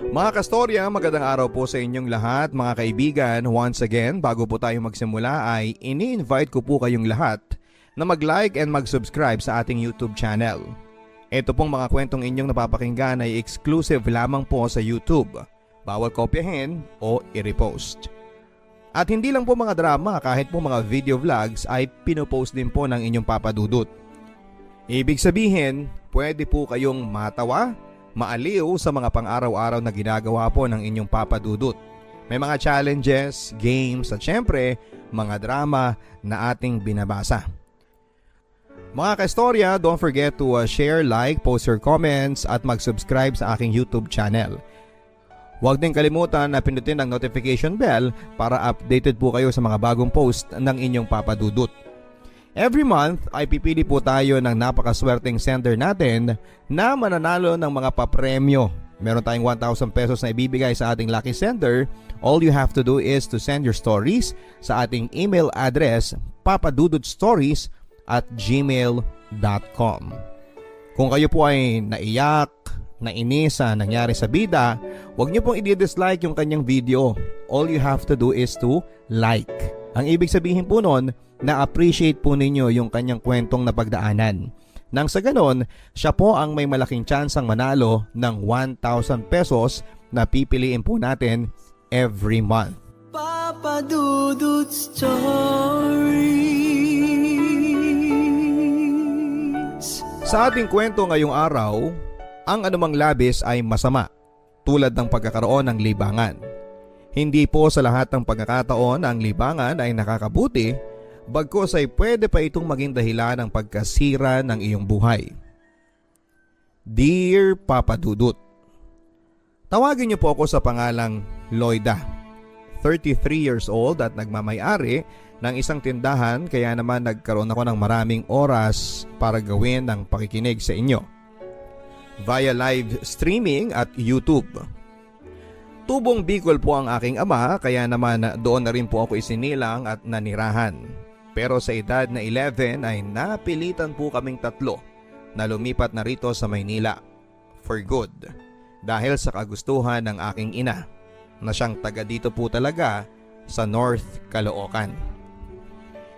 Mga kastorya, magandang araw po sa inyong lahat mga kaibigan. Once again, bago po tayo magsimula ay ini-invite ko po kayong lahat na mag-like and mag-subscribe sa ating YouTube channel. Ito pong mga kwentong inyong napapakinggan ay exclusive lamang po sa YouTube. Bawal kopyahin o i-repost. At hindi lang po mga drama, kahit po mga video vlogs ay pinopost din po ng inyong Papa Dudut. Ibig sabihin, pwede po kayong matawa, maaliw sa mga pang-araw-araw na ginagawa po ng inyong Papa Dudut. May mga challenges, games at syempre mga drama na ating binabasa. Mga kaistorya, don't forget to share, like, post your comments at mag-subscribe sa aking YouTube channel. Huwag din kalimutan na pindutin ang notification bell para updated po kayo sa mga bagong post ng inyong Papa Dudut. Every month ay pipili po tayo ng napakaswerteng sender natin na mananalo ng mga papremyo. Meron tayong 1,000 pesos na ibibigay sa ating lucky sender. All you have to do is to send your stories sa ating email address papadudutstories@gmail.com. Kung kayo po ay naiyak, nainis sa nangyari sa bida, huwag niyo pong i-dislike yung kanyang video. All you have to do is to like. Ang ibig sabihin po nun, na-appreciate po ninyo yung kanyang kwentong napagdaanan. Nang sa ganon, siya po ang may malaking tsansang manalo ng 1,000 pesos na pipiliin po natin every month. Papa Dudut Stories. Sa ating kwento ngayong araw, ang anumang labis ay masama, tulad ng pagkakaroon ng libangan. Hindi po sa lahat ng pagkakataon ang libangan ay nakakabuti, bagkus ay pwede pa itong maging dahilan ng pagkasira ng iyong buhay. Dear Papa Dudut, tawagin niyo po ako sa pangalang Lloyda, 33 years old at nagmamay-ari ng isang tindahan, kaya naman nagkaroon ako ng maraming oras para gawin ang pakikinig sa inyo via live streaming at YouTube. Tubong Bicol po ang aking ama, kaya naman doon na rin po ako isinilang at nanirahan. Pero sa edad na 11 ay napilitan po kaming tatlo na lumipat na rito sa Maynila for good dahil sa kagustuhan ng aking ina na siyang taga dito po talaga sa North Caloocan.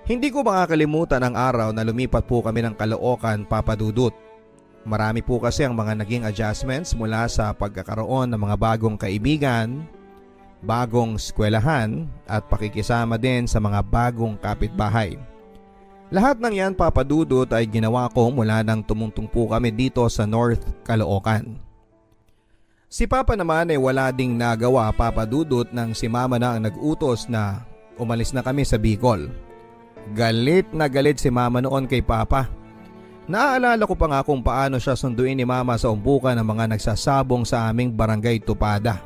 Hindi ko makakalimutan ang araw na lumipat po kami ng Caloocan, Papa Dudut. Marami po kasi ang mga naging adjustments mula sa pagkakaroon ng mga bagong kaibigan, bagong eskwelahan at pakikisama din sa mga bagong kapitbahay. Lahat ng yan, Papa Dudut, ay ginawa ko mula nang tumungtong po kami dito sa North Caloocan. Si Papa naman ay wala ding nagawa, Papa Dudut, nang si Mama na ang nag-utos na umalis na kami sa Bicol. Galit na galit si Mama noon kay Papa. Naaalala ko pa nga kung paano siya sunduin ni Mama sa umpukan ng mga nagsasabong sa aming barangay Tupada.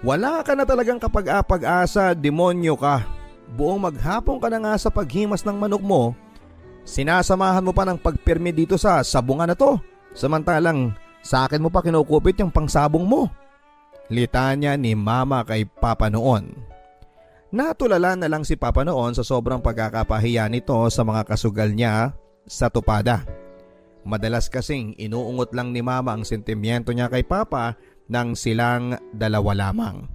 Wala ka na talagang kapag-apag-asa, demonyo ka. Buong maghapon ka na nga sa paghimas ng manok mo, sinasamahan mo pa ng pagpirmi dito sa sabungan na to, samantalang sa akin mo pa kinukupit yung pangsabong mo. Litanya ni Mama kay Papa noon. Natulala na lang si Papa noon sa sobrang pagkakapahiya nito sa mga kasugal niya sa Tupada. Madalas kasing inuungot lang ni Mama ang sentimiento niya kay Papa nang silang dalawa lamang.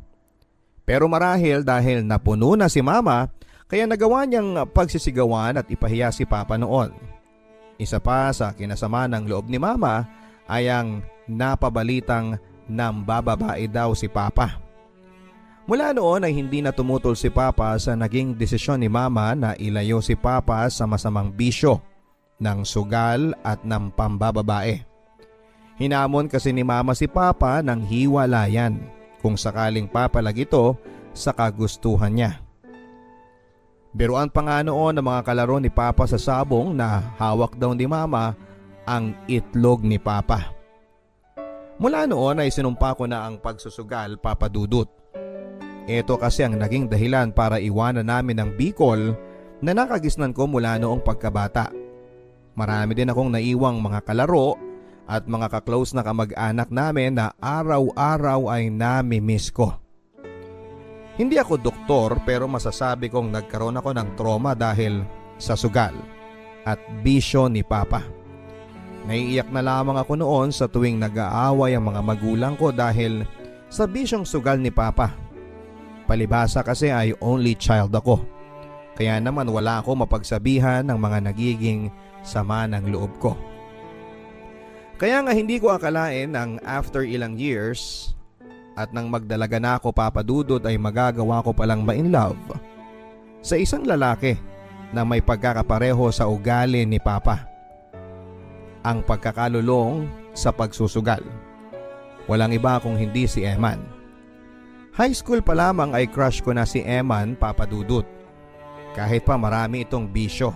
Pero marahil dahil napuno na si Mama, kaya nagawa niyang pagsisigawan at ipahiya si Papa noon. Isa pa sa kinasama ng loob ni Mama ay ang napabalitang nambababae daw si Papa. Mula noon ay hindi na tumutol si Papa sa naging desisyon ni Mama na ilayo si Papa sa masamang bisyo ng sugal at ng pambababae. Hinamon kasi ni Mama si Papa ng hiwalayan kung sakaling papalag ito sa kagustuhan niya. Biruan pa nga noon ng mga kalaro ni Papa sa sabong na hawak daw ni Mama ang itlog ni Papa. Mula noon ay sinumpa ko na ang pagsusugal, Papa Dudut. Ito kasi ang naging dahilan para iwanan namin ang Bicol na nakagisnan ko mula noong pagkabata. Marami din akong naiwang mga kalaro at mga kaklose na kamag-anak namin na araw-araw ay nami-miss ko. Hindi ako doktor pero masasabi kong nagkaroon ako ng trauma dahil sa sugal at bisyo ni Papa. Naiiyak na lamang ako noon sa tuwing nag-aaway ang mga magulang ko dahil sa bisyong sugal ni Papa. Palibhasa kasi ay only child ako. Kaya naman wala ako mapagsabihan ng mga nagiging sama ng loob ko. Kaya nga hindi ko akalain ng after ilang years at nang magdalaga na ako, Papa Dudut, ay magagawa ko palang ma-in love sa isang lalaki na may pagkakapareho sa ugali ni Papa. Ang pagkakalulong sa pagsusugal. Walang iba kung hindi si Eman. High school pa lamang ay crush ko na si Eman, Papa Dudut. Kahit pa marami itong bisyo.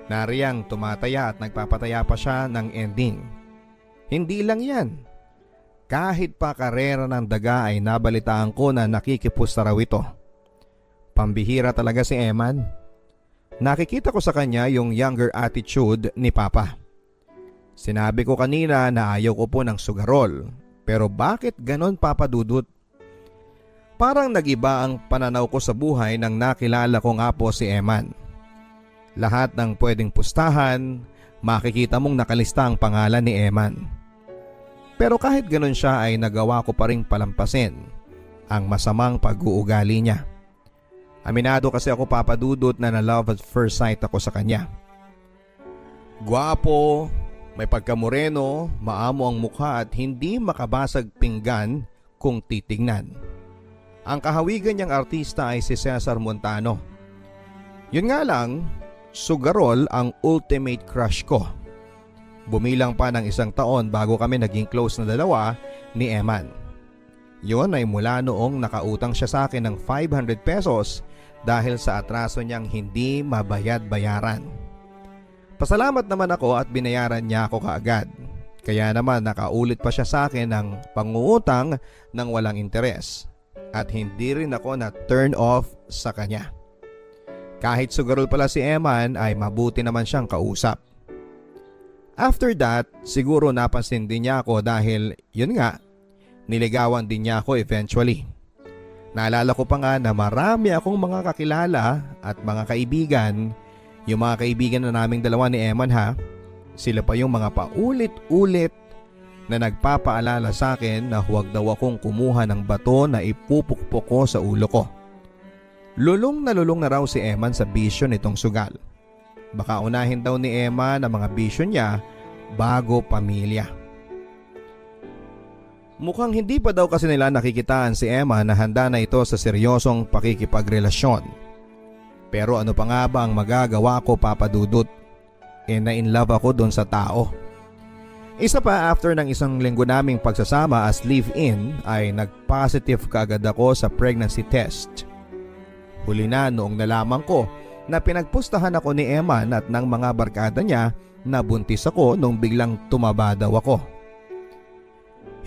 Nariyang tumataya at nagpapataya pa siya ng ending. Hindi lang yan. Kahit pa karera ng daga ay nabalitaan ko na nakikipusta raw ito. Pambihira talaga si Eman. Nakikita ko sa kanya yung younger attitude ni Papa. Sinabi ko kanina na ayaw ko po ng sugarol. Pero bakit ganon, Papa Dudut? Parang nagiba ang pananaw ko sa buhay nang nakilala ko nga po si Eman. Lahat ng pwedeng pustahan, makikita mong nakalista ang pangalan ni Eman. Pero kahit ganon siya ay nagawa ko pa ring palampasin ang masamang pag-uugali niya. Aminado kasi ako, Papa Dudut, na na-love at first sight ako sa kanya. Gwapo, may pagkamoreno, maamo ang mukha at hindi makabasag pinggan kung titignan. Ang kahawigan niyang artista ay si Cesar Montano. Yun nga lang, sugarol ang ultimate crush ko. Bumilang pa ng 1 taon bago kami naging close na dalawa ni Eman. Yun ay mula noong nakautang siya sa akin ng 500 pesos dahil sa atraso niyang hindi mabayad-bayaran. Pasalamat naman ako at binayaran niya ako kaagad. Kaya naman nakaulit pa siya sa akin ng pangungutang ng walang interes. At hindi rin ako na turn off sa kanya. Kahit sugarol pala si Eman ay mabuti naman siyang kausap. After that, siguro napansin din niya ako dahil yun nga, niligawan din niya ako eventually. Naalala ko pa nga na marami akong mga kakilala at mga kaibigan. Yung mga kaibigan na naming dalawa ni Eman ha, sila pa yung mga paulit-ulit na nagpapaalala sa akin na huwag daw akong kumuha ng bato na ipupukpok ko sa ulo ko. Lulong na raw si Eman sa bisyo nitong sugal. Baka unahin daw ni Eman ang mga bisyo niya bago pamilya. Mukhang hindi pa daw kasi nila nakikitaan si Eman na handa na ito sa seryosong pakikipagrelasyon. Pero ano pa nga ba ang magagawa ko, Papa Dudut? Na-in love ako doon sa tao. Isa pa, after ng 1 linggo naming pagsasama as live-in ay nag-positive kaagad ako sa pregnancy test. Huli na noong nalaman ko na pinagpustahan ako ni Eman at ng mga barkada niya na buntis ako nung biglang tumaba daw ako.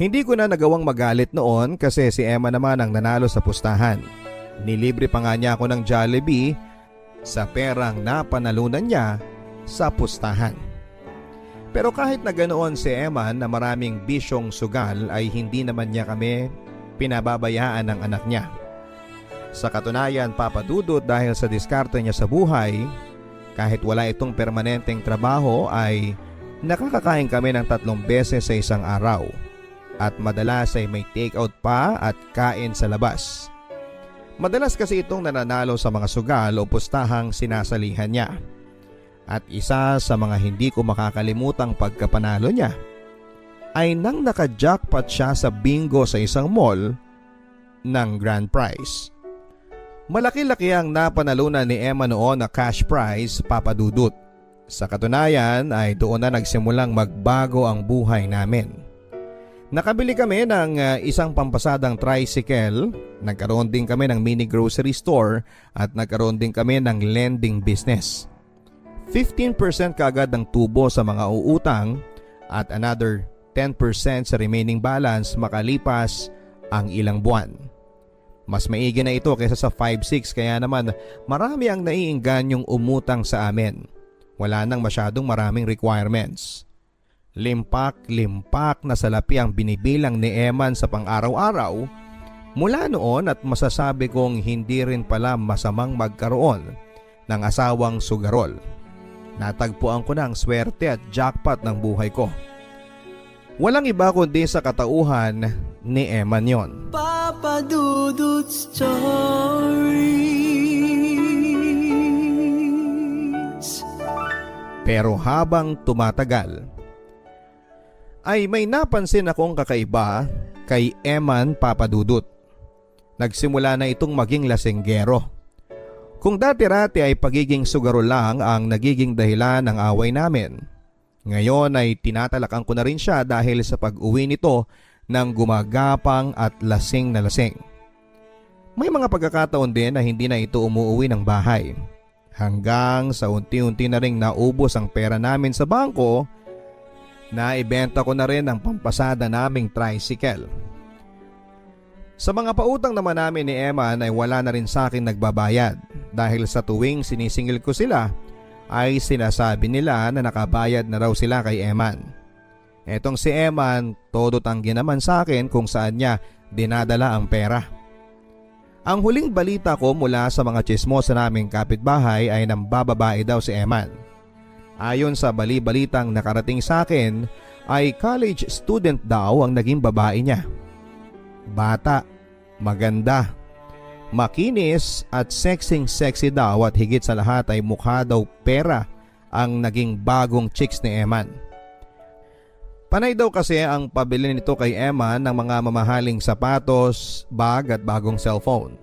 Hindi ko na nagawang magalit noon kasi si Eman naman ang nanalo sa pustahan. Nilibre pa nga niya ako ng Jollibee sa perang napanalunan niya sa pustahan. Pero kahit na ganoon si Eman na maraming bisyong sugal ay hindi naman niya kami pinababayaan ng anak niya. Sa katunayan, Papa Dudut, dahil sa diskarte niya sa buhay, kahit wala itong permanenteng trabaho ay nakakakain kami ng 3 beses sa isang araw. At madalas ay may take-out pa at kain sa labas. Madalas kasi itong nananalo sa mga sugal o pustahang sinasalihan niya. At isa sa mga hindi ko makakalimutang pagkapanalo niya ay nang naka-jackpot siya sa bingo sa isang mall ng grand prize. Malaki-laki ang napanalunan ni Emma noon na cash prize, Papa Dudut. Sa katunayan ay doon na nagsimulang magbago ang buhay namin. Nakabili kami ng isang pampasadang tricycle, nagkaroon din kami ng mini grocery store at nagkaroon din kami ng lending business. 15% kaagad ng tubo sa mga uutang at another 10% sa remaining balance makalipas ang ilang buwan. Mas maigi na ito kaysa sa 5-6 kaya naman marami ang naiingganyong umutang sa amin. Wala nang masyadong maraming requirements. Limpak-limpak na salapi ang binibilang ni Eman sa pang-araw-araw mula noon at masasabi kong hindi rin pala masamang magkaroon ng asawang sugarol. Natagpuan ko na ang swerte at jackpot ng buhay ko. Walang iba kundi sa katauhan ni Eman yon. Papa Dudut Stories. Pero habang tumatagal, ay may napansin akong kakaiba kay Eman Papadudut. Nagsimula na itong maging lasenggero. Kung dati-rati ay pagiging sugaro lang ang nagiging dahilan ng away namin, ngayon ay tinatalakan ko na rin siya dahil sa pag-uwi nito ng gumagapang at lasing na lasing. May mga pagkakataon din na hindi na ito umuuwi ng bahay. Hanggang sa unti-unti na ring naubos ang pera namin sa bangko, na ibenta ko na rin ang pampasada naming tricycle. Sa mga pautang naman namin ni Eman ay wala na rin sa akin nagbabayad dahil sa tuwing sinisingil ko sila ay sinasabi nila na nakabayad na raw sila kay Eman. Etong si Eman, todo tanggi naman sa akin kung saan niya dinadala ang pera. Ang huling balita ko mula sa mga tsismosa naming kapitbahay ay nambababae daw si Eman. Ayon sa bali-balitang nakarating sa akin ay college student daw ang naging babae niya. Bata, maganda, makinis at sexy daw at higit sa lahat ay mukha daw pera ang naging bagong chicks ni Eman. Panay daw kasi ang pabili nito kay Eman ng mga mamahaling sapatos, bag at bagong cellphone.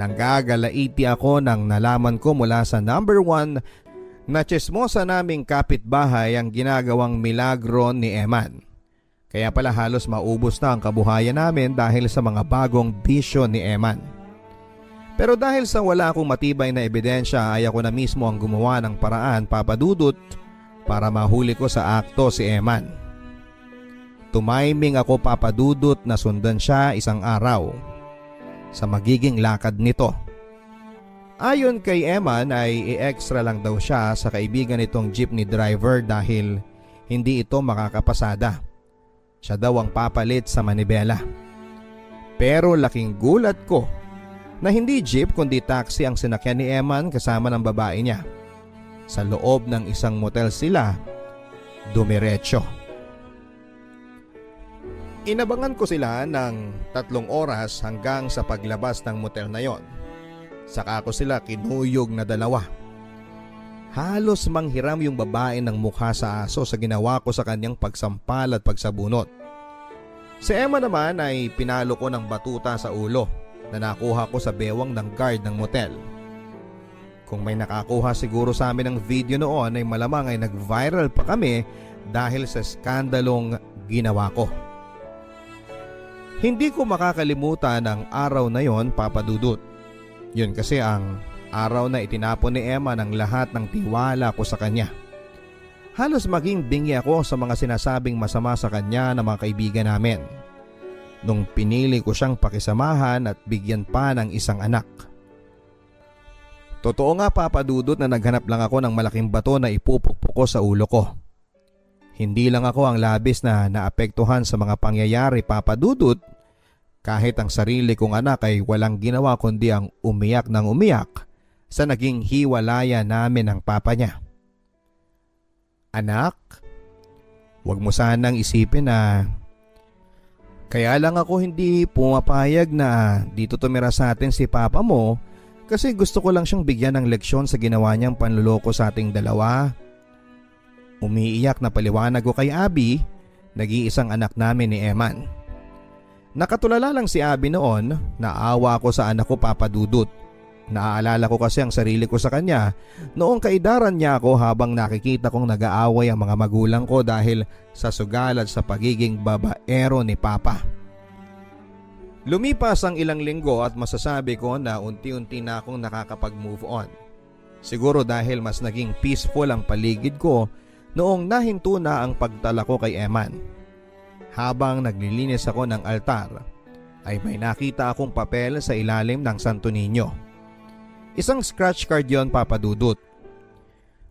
Nanggagalaiti ako nang nalaman ko mula sa number 1 na tsismosa naming kapitbahay ang ginagawang milagro ni Eman. Kaya pala halos maubos na ang kabuhayan namin dahil sa mga bagong bisyo ni Eman. Pero dahil sa wala akong matibay na ebidensya ay ako na mismo ang gumawa ng paraan, Papadudut, para mahuli ko sa akto si Eman. Tumaiming ako, Papadudut, na sundan siya isang araw sa magiging lakad nito. Ayon kay Eman ay i-extra lang daw siya sa kaibigan nitong jeepney driver dahil hindi ito makakapasada. Siya daw ang papalit sa manibela. Pero laking gulat ko na hindi jeep kundi taxi ang sinakyan ni Eman kasama ng babae niya. Sa loob ng isang motel sila dumiretso. Inabangan ko sila ng 3 oras hanggang sa paglabas ng motel na yon. Saka ko sila kinuyog na dalawa. Halos manghiram yung babae ng mukha sa aso sa ginawa ko sa kanyang pagsampal at pagsabunot. Si Emma naman ay pinalo ko ng batuta sa ulo na nakuha ko sa bewang ng guard ng motel. Kung may nakakuha siguro sa amin ng video noon ay malamang ay nag-viral pa kami dahil sa skandalong ginawa ko. Hindi ko makakalimutan ang araw na yon, Papadudut. Yun kasi ang araw na itinapon ni Emma ng lahat ng tiwala ko sa kanya. Halos maging bingi ako sa mga sinasabing masama sa kanya ng mga kaibigan namin nung pinili ko siyang pakisamahan at bigyan pa ng isang anak. Totoo nga, Papadudut, na naghanap lang ako ng malaking bato na ipupukpok ko sa ulo ko. Hindi lang ako ang labis na naapektuhan sa mga pangyayari, Papadudut. Kahit ang sarili kong anak ay walang ginawa kundi ang umiyak ng umiyak sa naging hiwalaya namin ng papa niya. Anak, wag mo sanang isipin na kaya lang ako hindi pumapayag na dito tumira sa atin si papa mo kasi gusto ko lang siyang bigyan ng leksyon sa ginawa niyang panluloko sa ating dalawa. Umiiyak na paliwanag ko kay Abby, nag-iisang anak namin ni Eman. Nakatulala lang si Abby noon, naawa ko sa anak ko, Papadudut. Naaalala ko kasi ang sarili ko sa kanya noong kaidaran niya ako habang nakikita kong nag-aaway ang mga magulang ko dahil sa sugal at sa pagiging babaero ni Papa. Lumipas ang ilang linggo at masasabi ko na unti-unti na akong nakakapag-move on. Siguro dahil mas naging peaceful ang paligid ko noong nahinto na ang pagtala ko kay Eman. Habang naglilinis ako ng altar, ay may nakita akong papel sa ilalim ng Santo Niño. Isang scratch card yon, Papadudut.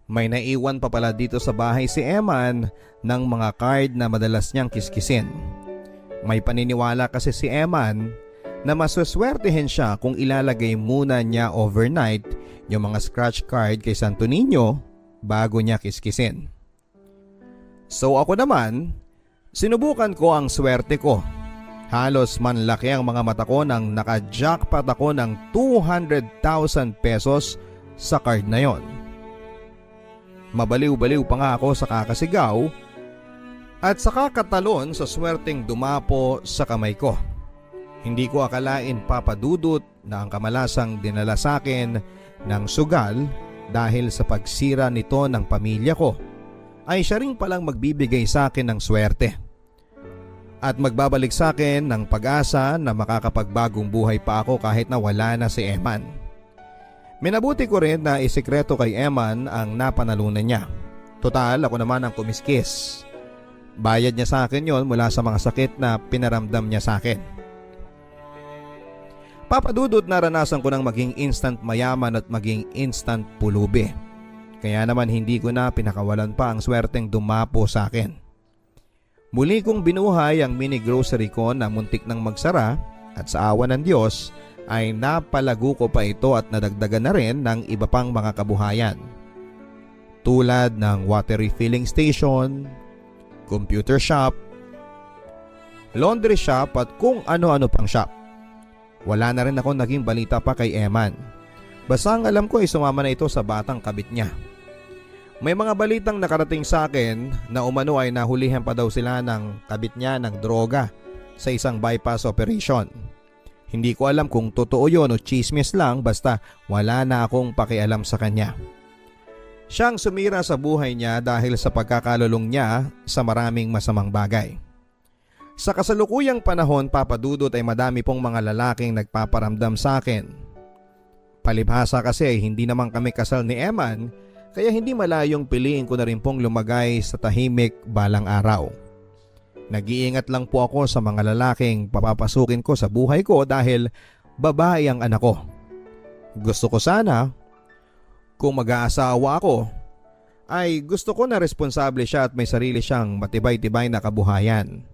May naiwan pa pala dito sa bahay si Eman ng mga card na madalas niyang kiskisin. May paniniwala kasi si Eman na masweswertehin siya kung ilalagay muna niya overnight yung mga scratch card kay Santo Niño bago niya kiskisin. So ako naman, sinubukan ko ang swerte ko. Halos manlaki ang mga mata ko nang naka-jackpot ako ng 200,000 pesos sa card na yon. Mabaliw-baliw pa nga ako sa kakasigaw at sa kakatalon sa swerteng dumapo sa kamay ko. Hindi ko akalain, Papa Dudut, na ang kamalasang dinala sa akin ng sugal dahil sa pagsira nito ng pamilya ko ay siya rin palang magbibigay sa akin ng swerte at magbabalik sa akin ng pag-asa na makakapagbagong buhay pa ako kahit na wala na si Eman. Minabuti ko rin na isikreto kay Eman ang napanalunan niya. Total, ako naman ang kumiskis. Bayad niya sa akin yon mula sa mga sakit na pinaramdam niya sa akin. Papa Dudut, naranasan ko ng maging instant mayaman at maging instant pulubi. Kaya naman hindi ko na pinakawalan pa ang swerteng dumapo sa akin. Muli kong binuhay ang mini grocery ko na muntik nang magsara at sa awa ng Diyos ay napalago ko pa ito at nadagdagan na rin ng iba pang mga kabuhayan. Tulad ng water refilling station, computer shop, laundry shop at kung ano-ano pang shop. Wala na rin ako naging balita pa kay Eman. Basta ang alam ko ay sumama na ito sa batang kabit niya. May mga balitang nakarating sa akin na umano ay nahulihan pa daw sila ng kabit niya ng droga sa isang bypass operation. Hindi ko alam kung totoo yun o chismis lang, basta wala na akong pakialam sa kanya. Siyang sumira sa buhay niya dahil sa pagkakalulong niya sa maraming masamang bagay. Sa kasalukuyang panahon, Papa Dudut, ay madami pong mga lalaking nagpaparamdam sa akin. Palibhasa kasi ay hindi naman kami kasal ni Eman, kaya hindi malayong piliin ko na rin pong lumagay sa tahimik balang araw. Nag-iingat lang po ako sa mga lalaking papapasukin ko sa buhay ko dahil babae ang anak ko. Gusto ko sana, kung mag-aasawa ako, ay gusto ko na responsable siya at may sarili siyang matibay-tibay na kabuhayan.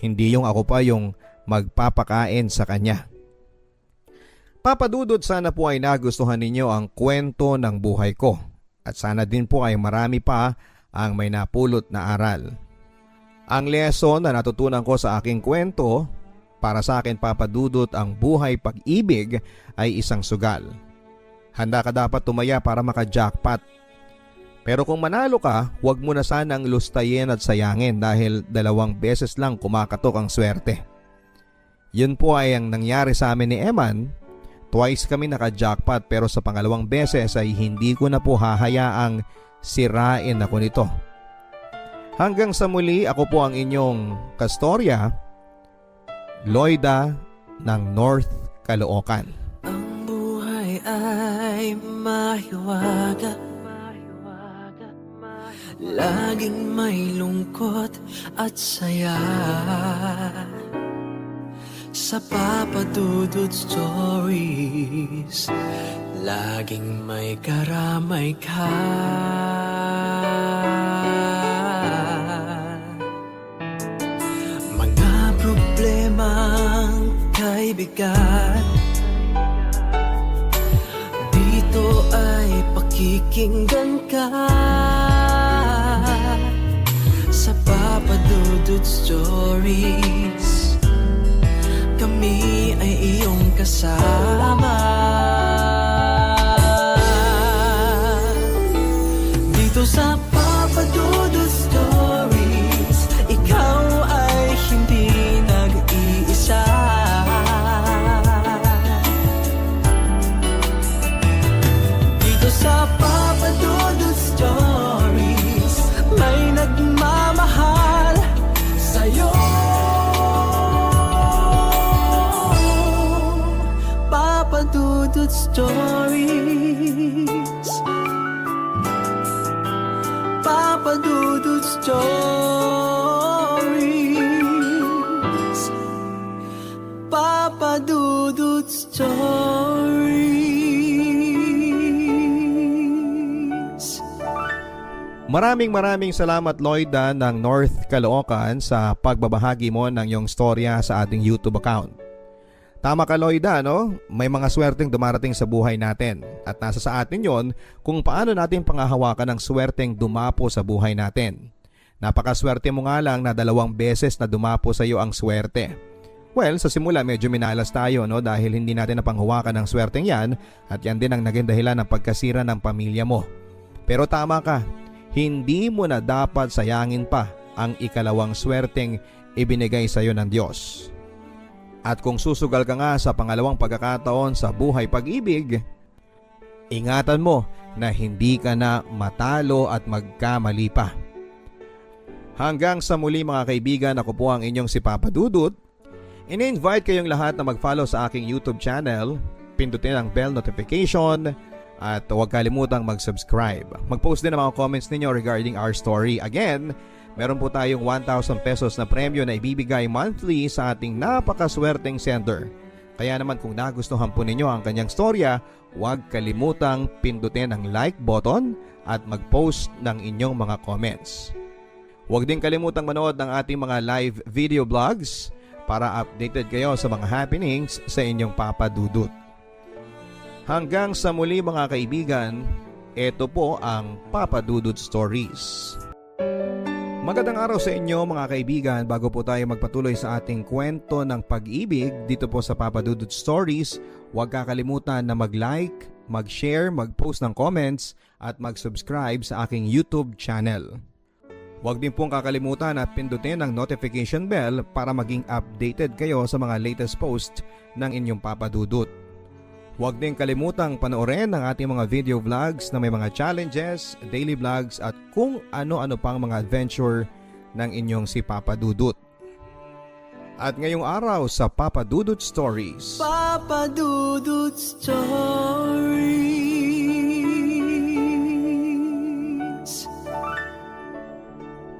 Hindi yung ako pa yung magpapakain sa kanya. Papa Dudut, sana po ay nagustuhan ninyo ang kwento ng buhay ko. At sana din po ay marami pa ang may napulot na aral. Ang lesson na natutunan ko sa aking kwento, para sa akin, Papa Dudut, ang buhay pag-ibig ay isang sugal. Handa ka dapat tumaya para maka-jackpot. Pero kung manalo ka, huwag mo na sanang lustayin at sayangin dahil 2 beses lang kumakatok ang swerte. Yun po ay ang nangyari sa amin ni Eman. Twice kami naka-jackpot pero sa pangalawang beses ay hindi ko na po hahayaang sirain ako nito. Hanggang sa muli, ako po ang inyong kastorya, Loida ng North Caloocan. Ang buhay ay mahiwaga, laging may lungkot at saya. Sa Papa Dudut Stories, laging may karamay ka. Mga problemang kaibigan, dito ay pakikinggan ka. Sa Papa Dudut Stories, kami ay iyong kasama. Dito sa Papa Dudut Stories, ikaw ay hindi nag-iisa. Dito sa Papa Dudut Stories, may nagmamahal sa'yo. Papa Dudut Stories, Papa Dudut Stories, Papa Dudut Stories. Maraming salamat, Loida ng North Caloocan, sa pagbabahagi mo ng iyong storya sa ating YouTube account. Tama ka, Loida, no? May mga swerteng dumarating sa buhay natin at nasa sa atin yon kung paano natin pangahawakan ang swerteng dumapo sa buhay natin. Napakaswerte mo nga lang na 2 beses na dumapo sa iyo ang swerte. Well, sa simula medyo minalas tayo, no, dahil hindi natin napanghawakan ang swerteng yan at yan din ang naging dahilan ng pagkasira ng pamilya mo. Pero tama ka, hindi mo na dapat sayangin pa ang ikalawang swerteng ibinigay sa iyo ng Diyos. At kung susugal ka nga sa pangalawang pagkakataon sa buhay pag-ibig, ingatan mo na hindi ka na matalo at magkamali pa. Hanggang sa muli mga kaibigan, ako po ang inyong si Papa Dudut. Ini-invite kayong lahat na mag-follow sa aking YouTube channel, pindutin ang bell notification at huwag kalimutang mag-subscribe. Mag-post din ang mga comments ninyo regarding our story. Again, meron po tayong 1,000 pesos na premyo na ibibigay monthly sa ating napakaswerteng sender. Kaya naman kung nagustuhan po ninyo ang kanyang storya, huwag kalimutang pindutin ang like button at mag-post ng inyong mga comments. Huwag din kalimutang manood ng ating mga live video vlogs para updated kayo sa mga happenings sa inyong Papa Dudut. Hanggang sa muli mga kaibigan, ito po ang Papa Dudut Stories. Magandang araw sa inyo mga kaibigan. Bago po tayo magpatuloy sa ating kwento ng pag-ibig dito po sa Papa Dudut Stories, huwag kakalimutan na mag-like, mag-share, mag-post ng comments at mag-subscribe sa aking YouTube channel. Huwag din pong kakalimutan at pindutin ang notification bell para maging updated kayo sa mga latest post ng inyong Papa Dudut. Huwag din kalimutang panoorin ang ating mga video vlogs na may mga challenges, daily vlogs at kung ano-ano pang mga adventure ng inyong si Papa Dudut. At ngayong araw sa Papa Dudut Stories, Papa Dudut Stories.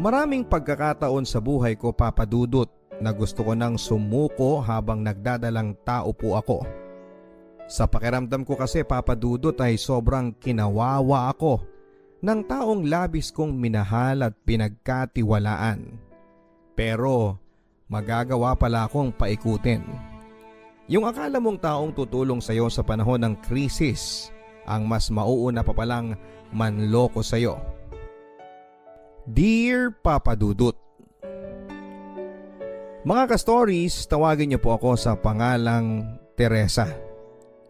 maraming pagkakataon sa buhay ko, Papa Dudut, na gusto ko nang sumuko habang nagdadalang tao po ako. Sa pakiramdam ko kasi, Papa Dudut, ay sobrang kinawawa ako ng taong labis kong minahal at pinagkatiwalaan. Pero magagawa pala akong paikutin. Yung akala mong taong tutulong sa'yo sa panahon ng krisis, ang mas mauuna pa palang manloko sa'yo. Dear Papa Dudut, mga ka-stories, tawagin niyo po ako sa pangalang Teresa.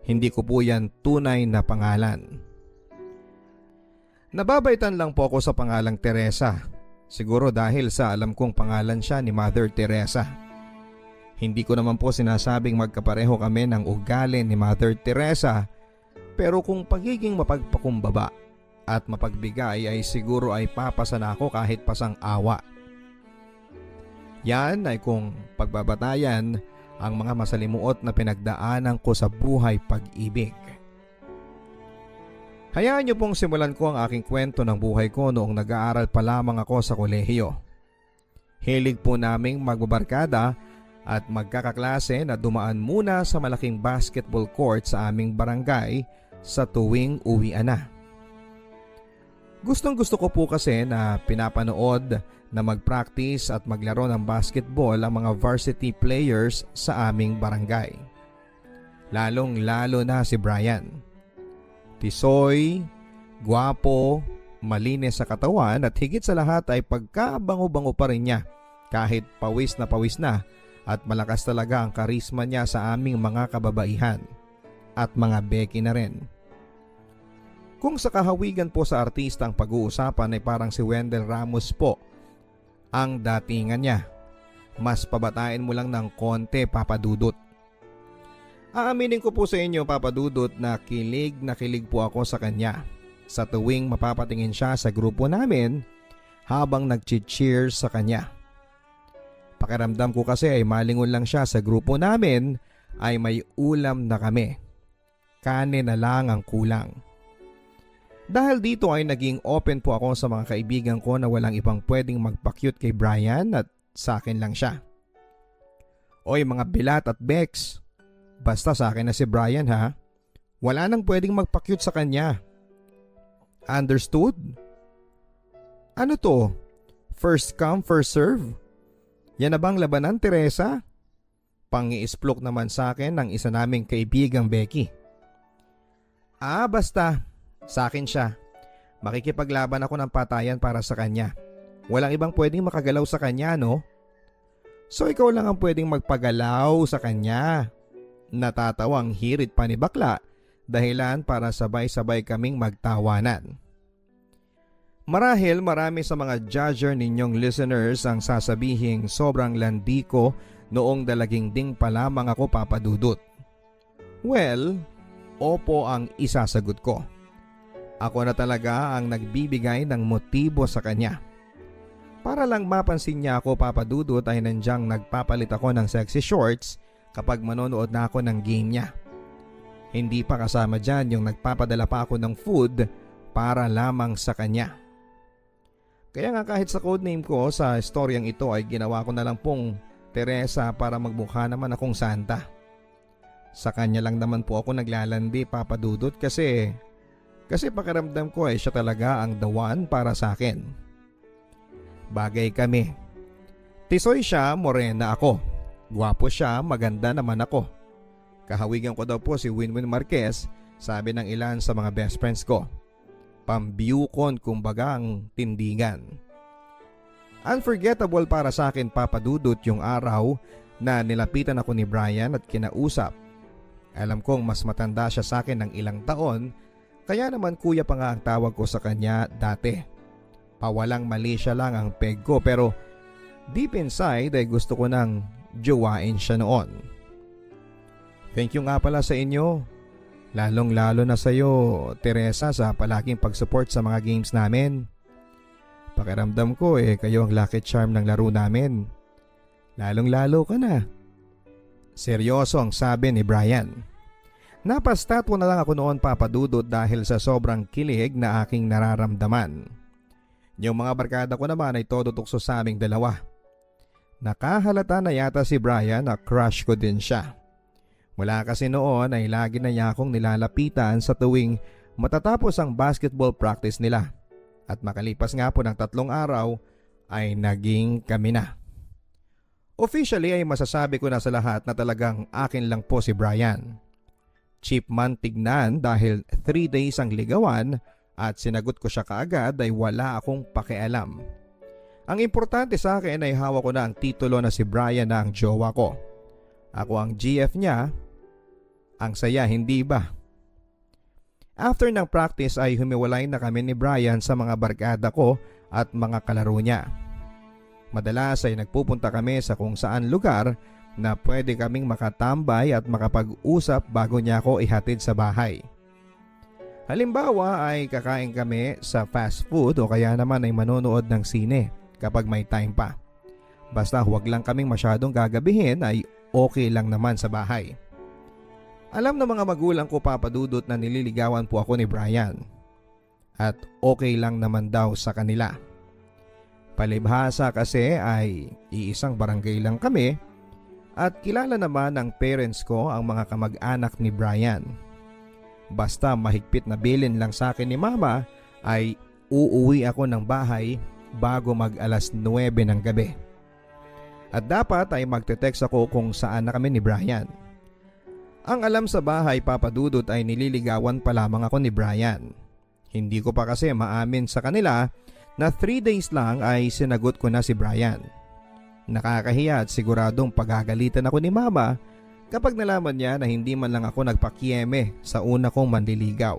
Hindi ko po yan tunay na pangalan. Nababaitan lang po ako sa pangalang Teresa. Siguro dahil sa alam kong pangalan siya ni Mother Teresa. Hindi ko naman po sinasabing magkapareho kami ng ugali ni Mother Teresa. Pero kung pagiging mapagpakumbaba at mapagbigay ay siguro ay papasan ako kahit pasang awa. Yan ay kung pagbabatayan ang mga masalimuot na pinagdaanan ko sa buhay pag-ibig. Hayaan niyo pong simulan ko ang aking kwento ng buhay ko noong nag-aaral pa lamang ako sa kolehiyo. Hilig po naming magbabarkada at magkakaklase na dumaan muna sa malaking basketball court sa aming barangay sa tuwing uwian na. Gustong gusto ko po kasi na pinapanood na mag-practice at maglaro ng basketball ang mga varsity players sa aming barangay. Lalong-lalo na si Brian. Tisoy, gwapo, malinis sa katawan at higit sa lahat ay pagkabango-bango pa rin niya kahit pawis na at malakas talaga ang karisma niya sa aming mga kababaihan at mga beki na rin. Kung sa kahawigan po sa artista ang pag-uusapan ay parang si Wendell Ramos po ang datingan niya. Mas pabatain mo lang ng konti, Papa Dudut. Aaminin ko po sa inyo, Papa Dudut, na kilig po ako sa kanya sa tuwing mapapatingin siya sa grupo namin habang nag-cheers sa kanya. Pakiramdam ko kasi ay malingon lang siya sa grupo namin ay may ulam na kami. Kanin na lang ang kulang. Dahil dito ay naging open po ako sa mga kaibigan ko na walang ibang pwedeng magpa-cute kay Brian at sa akin lang siya. Oy mga bilat at Bex, basta sa akin na si Brian ha. Wala nang pwedeng magpa-cute sa kanya. Understood? Ano to? First come, first serve? Yan na bang labanan, Teresa? Pangi-isplok naman sa akin ng isa naming kaibigang Becky. Basta, sa akin siya. Makikipaglaban ako ng patayan para sa kanya. Walang ibang pwedeng makagalaw sa kanya, no? So ikaw lang ang pwedeng magpagalaw sa kanya. Natatawang hirit pa ni bakla, dahilan para sabay-sabay kaming magtawanan. Marahil marami sa mga judger ninyong listeners ang sasabihing sobrang landi ko noong dalaging ding pa lamang ako, Papa Dudut. Well, opo ang isasagot ko. Ako na talaga ang nagbibigay ng motibo sa kanya. Para lang mapansin niya ako, Papa Dudut, ay nandyang nagpapalit ako ng sexy shorts kapag manonood na ako ng game niya. Hindi pa kasama dyan yung nagpapadala pa ako ng food para lamang sa kanya. Kaya nga kahit sa codename ko sa storyang ito ay ginawa ko na lang pong Teresa para magmukha naman akong Santa. Sa kanya lang naman po ako naglalandi, Papa Dudut, kasi pakiramdam ko ay siya talaga ang the one para sa akin. Bagay kami. Tisoy siya, morena ako. Gwapo siya, maganda naman ako. Kahawigan ko daw po si Winwin Marquez, sabi ng ilan sa mga best friends ko. Pambiukon kumbaga ang tindigan. Unforgettable para sa akin, Papa Dudut, yung araw na nilapitan ako ni Brian at kinausap. Alam kong mas matanda siya sa akin ng ilang taon, kaya naman kuya pa nga ang tawag ko sa kanya dati. Pawalang mali siya lang ang peg ko, pero deep inside ay gusto ko nang jowain siya noon. Thank you nga pala sa inyo. Lalong-lalo na sa iyo, Teresa, sa palaging pag-support sa mga games namin. Pakiramdam ko kayo ang lucky charm ng laro namin. Lalong-lalo ka na. Seryoso ang sabi ni Brian. Napastatwa na lang ako noon, Papa Dudut, dahil sa sobrang kilig na aking nararamdaman. Yung mga barkada ko naman ay todo tukso sa aming dalawa. Nakahalata na yata si Brian na crush ko din siya. Mula kasi noon ay lagi na niya akong nilalapitan sa tuwing matatapos ang basketball practice nila. At makalipas nga po ng 3 araw ay naging kami na. Officially ay masasabi ko na sa lahat na talagang akin lang po si Brian. Cheap man tignan dahil 3 days ang ligawan at sinagot ko siya kaagad ay wala akong pakialam. Ang importante sa akin ay hawak ko na ang titulo na si Brian na ang jowa ko. Ako ang GF niya. Ang saya, hindi ba? After ng practice ay humiwalay na kami ni Brian sa mga barkada ko at mga kalaro niya. Madalas ay nagpupunta kami sa kung saan lugar na pwede kaming makatambay at makapag-usap bago niya ako ihatid sa bahay. Halimbawa ay kakain kami sa fast food o kaya naman ay manonood ng sine kapag may time pa. Basta huwag lang kaming masyadong gagabihin ay okay lang naman sa bahay. Alam ng mga magulang ko, Papa Dudut, na nililigawan po ako ni Brian. At okay lang naman daw sa kanila. Palibhasa kasi ay iisang barangay lang kami at kilala naman ng parents ko ang mga kamag-anak ni Brian. Basta mahigpit na bilin lang sa akin ni Mama ay uuwi ako ng bahay bago mag 9:00 ng gabi. At dapat ay magte-text ako kung saan na kami ni Brian. Ang alam sa bahay, Papa Dudut, ay nililigawan pa lamang ako ni Brian. Hindi ko pa kasi maamin sa kanila na 3 days lang ay sinagot ko na si Brian. Nakakahiya at siguradong pagagalitan ako ni Mama kapag nalaman niya na hindi man lang ako nagpakieme sa una kong manliligaw.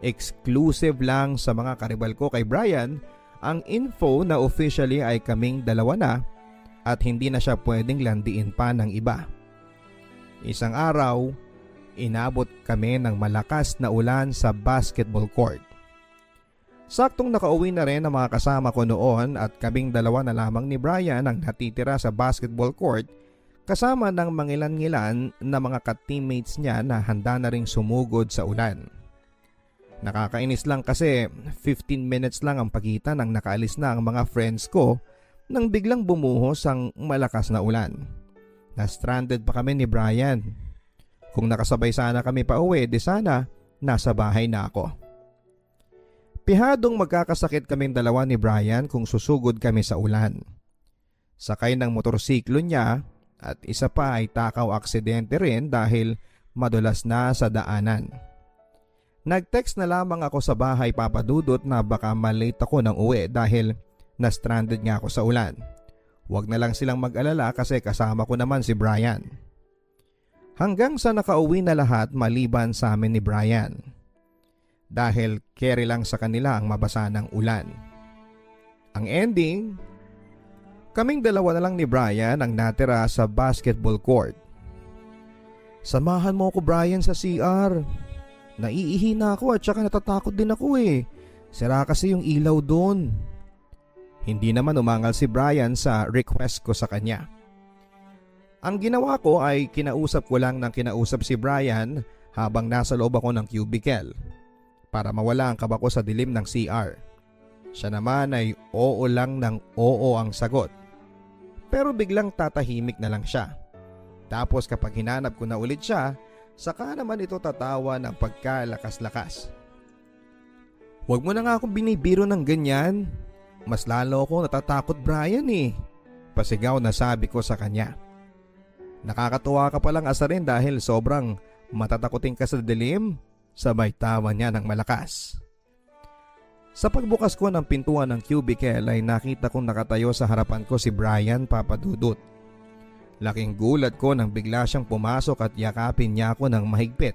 Exclusive lang sa mga karibal ko kay Brian ang info na officially ay kaming dalawa na at hindi na siya pwedeng landiin pa ng iba. Isang araw, inabot kami ng malakas na ulan sa basketball court. Saktong nakauwi na rin ang mga kasama ko noon at kaming dalawa na lamang ni Brian ang natitira sa basketball court kasama ng mangilan-ngilan na mga ka-teammates niya na handa na ring sumugod sa ulan. Nakakainis lang kasi 15 minutes lang ang pagitan nang nakaalis na ang mga friends ko nang biglang bumuhos ang malakas na ulan. Na-stranded pa kami ni Brian. Kung nakasabay sana kami pa uwi, di sana nasa bahay na ako. Pihadong magkakasakit kaming dalawa ni Brian kung susugod kami sa ulan. Sakay ng motorsiklo niya at isa pa ay takaw aksidente rin dahil madulas na sa daanan. Nag-text na lamang ako sa bahay Papa Dudut na baka malate ako ng uwi dahil na-stranded nga ako sa ulan. Huwag na lang silang mag-alala kasi kasama ko naman si Brian. Hanggang sa nakauwi na lahat maliban sa amin ni Brian. Dahil carry lang sa kanila ang mabasa ng ulan. Ang ending, kaming dalawa na lang ni Brian ang natira sa basketball court. Samahan mo ko Brian sa CR. Naiihi na ako at saka natatakot din ako eh. Sira kasi yung ilaw doon. Hindi naman umangal si Brian sa request ko sa kanya. Ang ginawa ko ay kinausap ko lang ng kinausap si Brian habang nasa loob ako ng cubicle para mawala ang kaba ko sa dilim ng CR. Siya naman ay oo lang ng oo ang sagot. Pero biglang tatahimik na lang siya. Tapos kapag hinanap ko na ulit siya, saka naman ito tatawa ng pagkalakas-lakas. Huwag mo na nga akong binibiro ng ganyan. Mas lalo ako natatakot Brian eh. Pasigaw na sabi ko sa kanya. Nakakatuwa ka palang asarin dahil sobrang matatakotin ka sa dilim. Sabay tawa niya ng malakas. Sa pagbukas ko ng pintuan ng cubicle ay nakita kong nakatayo sa harapan ko si Brian Papa Dudut. Laking gulat ko nang bigla siyang pumasok at yakapin niya ako ng mahigpit.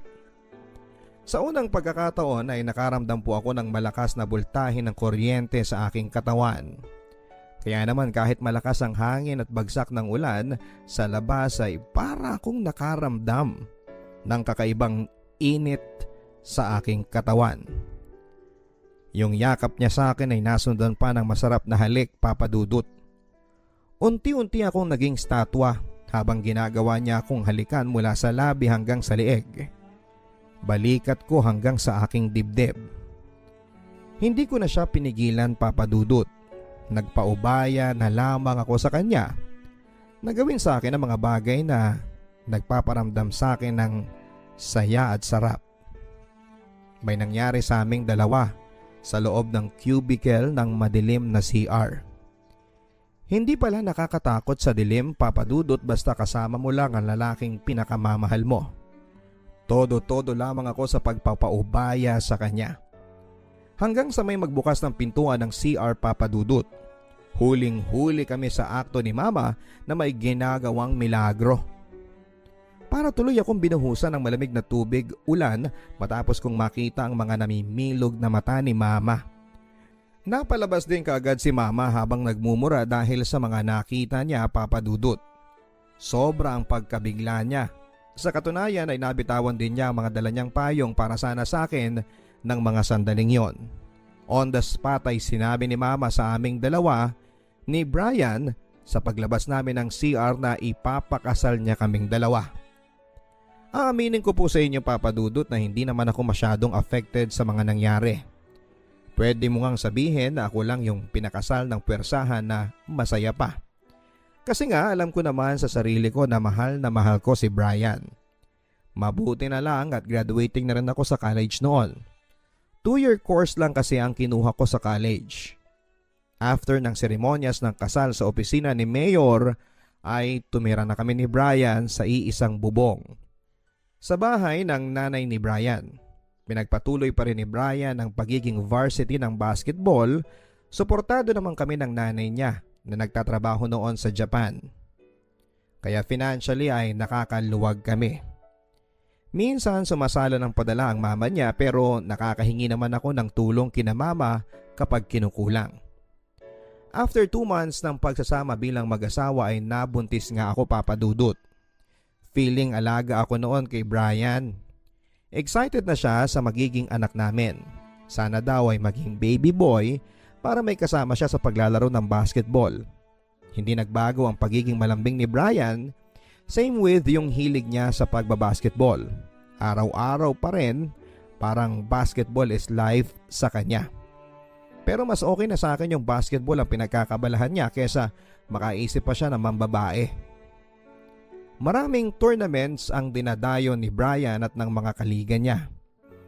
Sa unang pagkakataon ay nakaramdam po ako ng malakas na bultahin ng kuryente sa aking katawan. Kaya naman kahit malakas ang hangin at bagsak ng ulan, sa labas ay para akong nakaramdam ng kakaibang init sa aking katawan. Yung yakap niya sa akin ay nasundan pa ng masarap na halik Papa Dudut. Unti-unti akong naging statwa habang ginagawa niya akong halikan mula sa labi hanggang sa leeg. Balikat ko hanggang sa aking dibdib. Hindi ko na siya pinigilan Papa Dudut. Nagpaubaya na lamang ako sa kanya na gawin sa akin ang mga bagay na nagpaparamdam sa akin ng saya at sarap. May nangyari sa aming dalawa sa loob ng cubicle ng madilim na CR. Hindi pala nakakatakot sa dilim Papa Dudut basta kasama mo lang ang lalaking pinakamamahal mo. Todo-todo lamang ako sa pagpapaubaya sa kanya. Hanggang sa may magbukas ng pintuan ng CR Papa Dudut. Huling-huli kami sa akto ni Mama na may ginagawang milagro. Para tuloy akong binuhusan ng malamig na tubig ulan matapos kong makita ang mga namimilog na mata ni Mama. Napalabas din kaagad si Mama habang nagmumura dahil sa mga nakita niya Papa Dudut. Sobra ang pagkabigla niya. Sa katunayan ay nabitawan din niya ang mga dala niyang payong para sana sa akin ng mga sandaling yon. On the spot ay sinabi ni Mama sa aming dalawa ni Brian sa paglabas namin ng CR na ipapakasal niya kaming dalawa. Aaminin ko po sa inyo Papa Dudut na hindi naman ako masyadong affected sa mga nangyari. Pwede mo ngang sabihin na ako lang yung pinakasal ng puwersahan na masaya pa. Kasi nga alam ko naman sa sarili ko na mahal ko si Brian. Mabuti na lang at graduating na rin ako sa college noon. 2-year course lang kasi ang kinuha ko sa college. After ng seremonyas ng kasal sa opisina ni Mayor ay tumira na kami ni Brian sa iisang bubong. Sa bahay ng nanay ni Brian. Pinagpatuloy pa rin ni Brian ang pagiging varsity ng basketball. Suportado naman kami ng nanay niya na nagtatrabaho noon sa Japan. Kaya financially ay nakakaluwag kami. Minsan sumasala ng padala ang mama niya pero nakakahingi naman ako ng tulong kina Mama kapag kinukulang. After 2 months ng pagsasama bilang mag-asawa ay nabuntis nga ako Papa Dudut. Feeling alaga ako noon kay Brian. Excited na siya sa magiging anak namin. Sana daw ay maging baby boy para may kasama siya sa paglalaro ng basketball. Hindi nagbago ang pagiging malambing ni Brian. Same with yung hilig niya sa pagbabasketball. Araw-araw pa rin, parang basketball is life sa kanya. Pero mas okay na sa akin yung basketball ang pinagkakabalahan niya kesa makaisip pa siya ng mambabae. Maraming tournaments ang dinadayo ni Brian at ng mga kaliga niya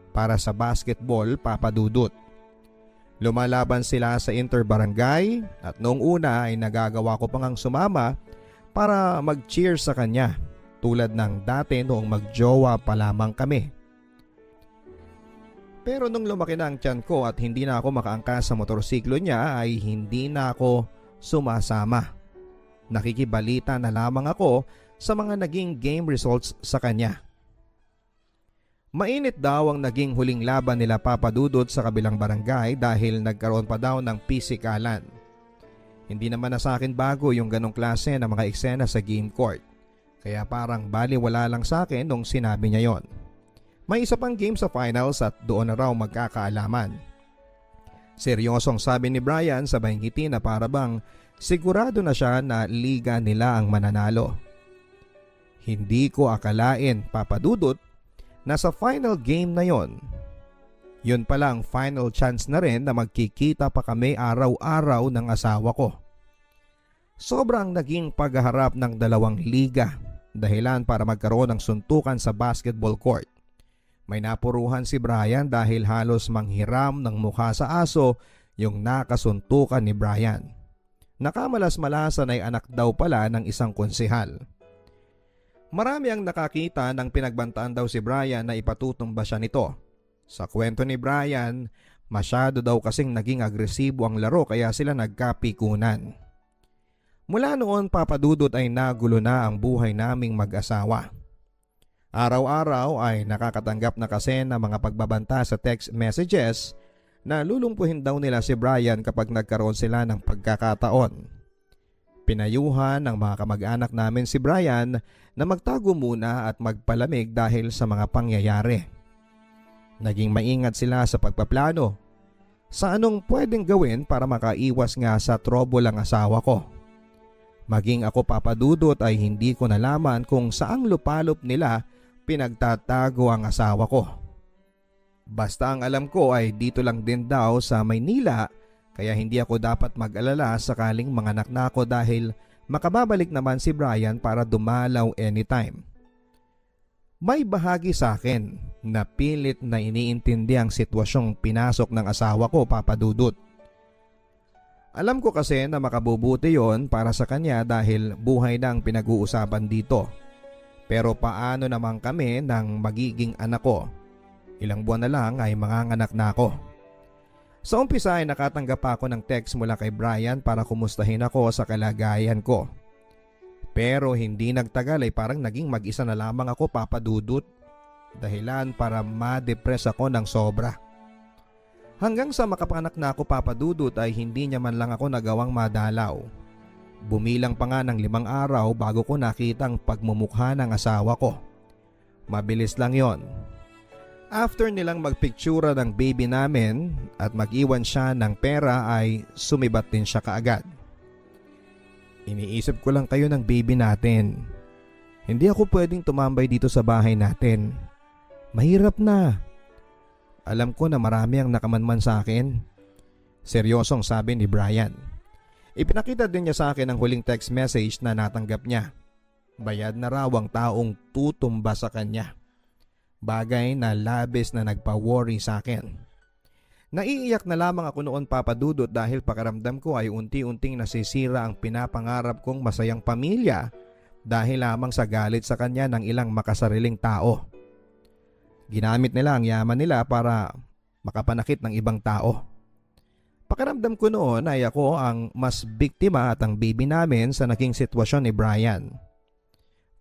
para sa basketball Papa Dudut. Lumalaban sila sa interbarangay at noong una ay nagagawa ko pang sumama para mag-cheer sa kanya tulad ng dati noong magjowa pa lamang kami. Pero nung lumaki na ang tiyan ko at hindi na ako makaangkas sa motorsiklo niya ay hindi na ako sumasama. Nakikibalita na lamang ako sa mga naging game results sa kanya. Mainit daw ang naging huling laban nila Papa Dudut sa kabilang barangay dahil nagkaroon pa daw ng pisikalan. Hindi naman na sa akin bago yung ganong klase ng mga eksena sa game court. Kaya parang baliwala lang sa akin nung sinabi niya yon. May isa pang game sa finals at doon na raw magkakaalaman. Seryosong sabi ni Brian sabay ngiti na para bang sigurado na siya na liga nila ang mananalo. Hindi ko akalain, Papa Dudut, na sa final game na yon, yun pala ang final chance na rin na magkikita pa kami araw-araw ng asawa ko. Sobrang naging pagharap ng dalawang liga, dahilan para magkaroon ng suntukan sa basketball court. May napuruhan si Brian dahil halos manghiram ng mukha sa aso yung nakasuntukan ni Brian. Nakamalas-malasan ay anak daw pala ng isang konsehal. Marami ang nakakita ng pinagbantaan daw si Brian na ipatutumba siya nito. Sa kwento ni Brian, masyado daw kasing naging agresibo ang laro kaya sila nagkapikunan. Mula noon, Papa Dudut, ay nagulo na ang buhay naming mag-asawa. Araw-araw ay nakakatanggap na kasi ng mga pagbabanta sa text messages na lulumpuhin daw nila si Brian kapag nagkaroon sila ng pagkakataon. Pinayuhan ng mga kamag-anak namin si Brian na magtago muna at magpalamig dahil sa mga pangyayari. Naging maingat sila sa pagpaplano sa anong pwedeng gawin para makaiwas nga sa trouble ang asawa ko. Maging ako, Papa Dudut, ay hindi ko nalaman kung saang lupalop nila pinagtatago ang asawa ko. Basta ang alam ko ay dito lang din daw sa Maynila. Kaya hindi ako dapat mag-alala sakaling manganak na ako dahil makababalik naman si Brian para dumalaw anytime. May bahagi sa akin na pilit na iniintindi ang sitwasyong pinasok ng asawa ko, Papa Dudut. Alam ko kasi na makabubuti yon para sa kanya dahil buhay na ang pinag-uusapan dito. Pero paano naman kami ng magiging anak ko? Ilang buwan na lang ay manganganak na ako. Sa umpisa ay nakatanggap ako ng text mula kay Brian para kumustahin ako sa kalagayan ko. Pero hindi nagtagal ay parang naging mag-isa na lamang ako, Papa Dudut. Dahilan para ma-depress ako ng sobra. Hanggang sa makapanak na ako, Papa Dudut, ay hindi niya man lang ako nagawang madalaw. Bumilang pa nga ng 5 araw bago ko nakitang pagmumukha ng asawa ko. Mabilis lang yon. After nilang magpictura ng baby namin at mag-iwan siya ng pera ay sumibat din siya kaagad. Iniisip ko lang kayo ng baby natin. Hindi ako pwedeng tumambay dito sa bahay natin. Mahirap na. Alam ko na marami ang nakamanman sa akin. Seryosong sabi ni Brian. Ipinakita din niya sa akin ang huling text message na natanggap niya. Bayad na raw ang taong tutumba sa kanya. Bagay na labis na nagpa-worry sa akin. Naiiyak na lamang ako noon, Papa Dudut, dahil pakiramdam ko ay unti-unting nasisira ang pinapangarap kong masayang pamilya dahil lamang sa galit sa kanya ng ilang makasariling tao. Ginamit nila ang yaman nila para makapanakit ng ibang tao. Pakiramdam ko noon ay ako ang mas biktima at ang baby namin sa naging sitwasyon ni Brian.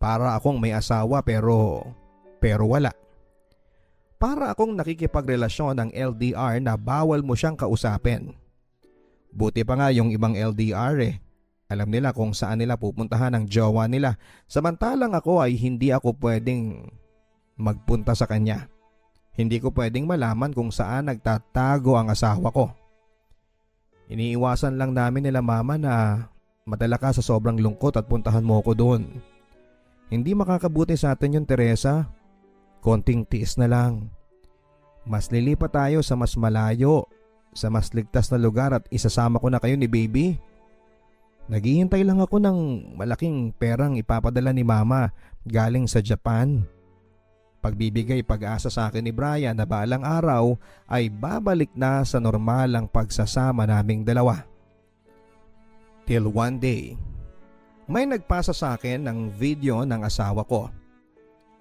Para akong may asawa pero wala. Para akong nakikipagrelasyon ng LDR na bawal mo siyang kausapin. Buti pa nga yung ibang LDR eh. Alam nila kung saan nila pupuntahan ang jowa nila. Samantalang ako ay hindi ako pwedeng magpunta sa kanya. Hindi ko pwedeng malaman kung saan nagtatago ang asawa ko. Iniiwasan lang namin nila mama na madala ka sa sobrang lungkot at puntahan mo ko doon. Hindi makakabuti sa atin yun, Teresa. Konting tiis na lang. Mas lilipat tayo sa mas malayo, sa mas ligtas na lugar at isasama ko na kayo ni baby. Naghihintay lang ako ng malaking perang ipapadala ni mama galing sa Japan. Pagbibigay pag-asa sa akin ni Brian na balang araw ay babalik na sa normal ang pagsasama naming dalawa. Till one day, May nagpasa sa akin ng video ng asawa ko.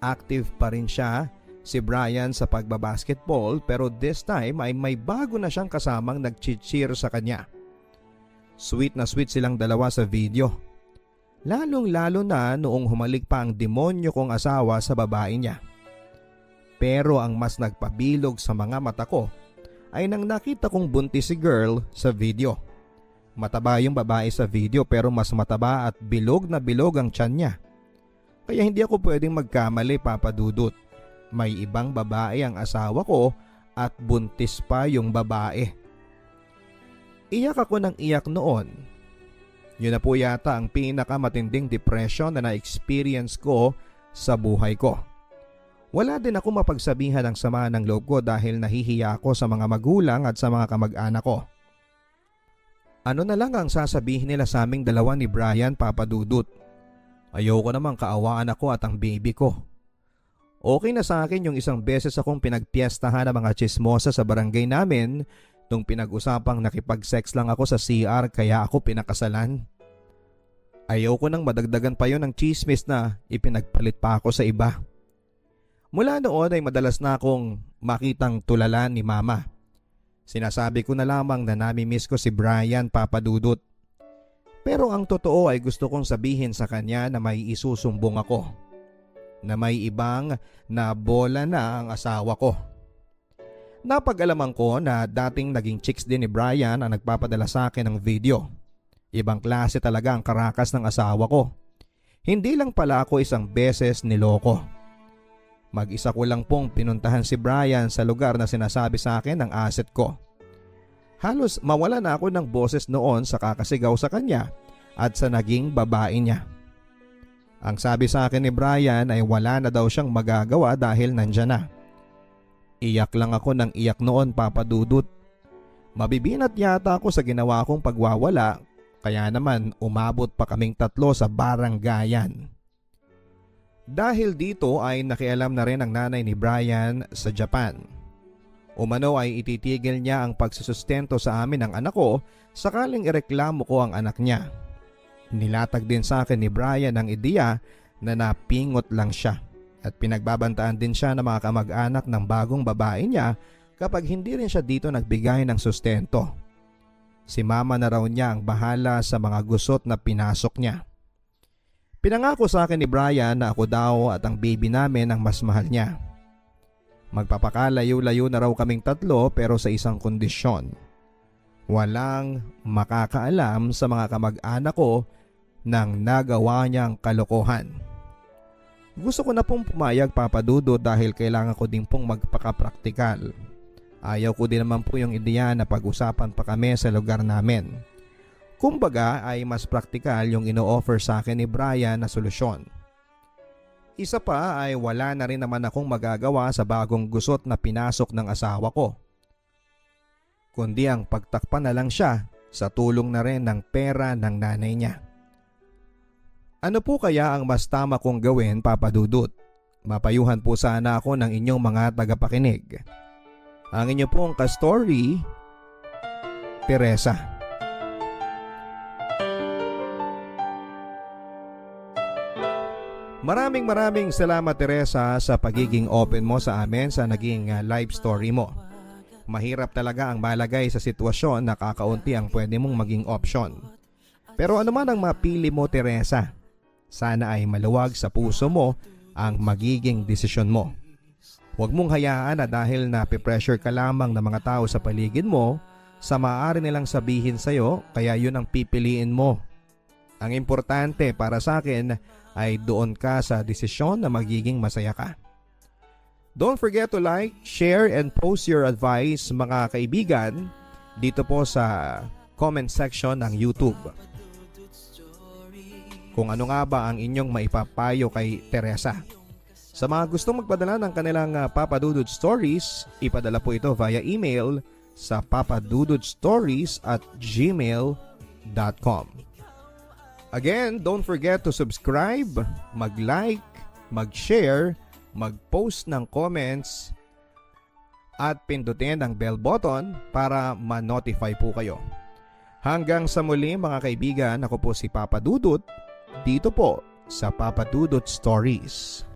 Active pa rin siya, si Brian, sa pagbabasketball, pero this time ay may bago na siyang kasamang nag-cheer sa kanya. Sweet na sweet silang dalawa sa video. Lalong lalo na noong humalik pa ang demonyo kong asawa sa babae niya. Pero ang mas nagpabilog sa mga mata ko ay nang nakita kong buntis si girl sa video. Mataba yung babae sa video pero mas mataba at bilog na bilog ang tiyan niya. Kaya hindi ako pwedeng magkamali, Papa Dudut. May ibang babae ang asawa ko at buntis pa yung babae. Iyak ako ng iyak noon. Yun na po yata ang pinakamatinding depression na na-experience ko sa buhay ko. Wala din ako mapagsabihan ng sama ng loob ko dahil nahihiya ako sa mga magulang at sa mga kamag-anak ko. Ano na lang ang sasabihin nila sa aming dalawa ni Brian, Papa Dudut? Ayoko namang kaawaan ako at ang baby ko. Okay na sa akin yung isang beses akong pinagpiestahan ng mga chismosa sa barangay namin nung pinag-usapang nakipag-sex lang ako sa CR kaya ako pinakasalan. Ayoko nang madagdagan pa yon ng chismis na ipinagpalit pa ako sa iba. Mula noon ay madalas na akong makitang tulalan ni Mama. Sinasabi ko na lamang na nami-miss ko si Brian, Papa Dudut. Pero ang totoo ay gusto kong sabihin sa kanya na may isusumbong ako. Na may ibang na bola na ang asawa ko. Napag-alaman ko na dating naging chicks din ni Brian ang nagpapadala sa akin ng video. Ibang klase talaga ang karakas ng asawa ko. Hindi lang pala ako isang beses niloko. Mag-isa ko lang pong pinuntahan si Brian sa lugar na sinasabi sa akin ng asset ko. Halos mawala na ako ng boses noon sa kakasigaw sa kanya at sa naging babae niya. Ang sabi sa akin ni Brian ay wala na daw siyang magagawa dahil nandyan na. Iyak lang ako ng iyak noon, Papa Dudut. Mabibinat yata ako sa ginawa kong pagwawala kaya naman umabot pa kaming 3 sa baranggayan. Dahil dito ay nakialam na rin ang nanay ni Brian sa Japan. Umano ay ititigil niya ang pagsusustento sa amin ng anak ko sakaling ireklamo ko ang anak niya. Nilatag din sa akin ni Brian ang ideya na napingot lang siya at pinagbabantaan din siya ng mga kamag-anak ng bagong babae niya kapag hindi rin siya dito nagbigay ng sustento. Si Mama na raw niya ang bahala sa mga gusot na pinasok niya. Pinangako sa akin ni Brian na ako daw at ang baby namin ang mas mahal niya. Magpapakalayo-layo na raw kaming 3 pero sa isang kondisyon. Walang makakaalam sa mga kamag-anak ko nang nagawa niyang kalokohan. Gusto ko na pong pumayag, Papa Dudut, dahil kailangan ko din pong magpakapraktikal. Ayaw ko din naman po yung ideya na pag-usapan pa kami sa lugar namin. Kumbaga ay mas praktikal yung ino-offer sa akin ni Brian na solusyon. Isa pa ay wala na rin naman akong magagawa sa bagong gusot na pinasok ng asawa ko. Kundi ang pagtakpan na lang siya sa tulong na rin ng pera ng nanay niya. Ano po kaya ang mas tama kong gawin, Papa Dudut? Mapayuhan po sana ako ng inyong mga tagapakinig. Ang inyo pong ka-story, Teresa. Maraming salamat, Teresa, sa pagiging open mo sa amin sa naging live story mo. Mahirap talaga ang malagay sa sitwasyon na kakaunti ang pwede mong maging option. Pero ano man ang mapili mo, Teresa, sana ay maluwag sa puso mo ang magiging desisyon mo. Huwag mong hayaan na dahil napipressure ka lamang ng mga tao sa paligid mo sa maaari nilang sabihin sa'yo kaya yun ang pipiliin mo. Ang importante para sa akin ay doon ka sa desisyon na magiging masaya ka. Don't forget to like, share, and post your advice, mga kaibigan, dito po sa comment section ng YouTube. Kung ano nga ba ang inyong maipapayo kay Teresa. Sa mga gustong magpadala ng kanilang Papa Dudut Stories, ipadala po ito via email sa papadudutstories@gmail.com. Again, don't forget to subscribe, mag-like, mag-share, mag-post ng comments at pindutin ang bell button para ma-notify po kayo. Hanggang sa muli, mga kaibigan, ako po si Papa Dudut. dito po sa Papa Dudut Stories.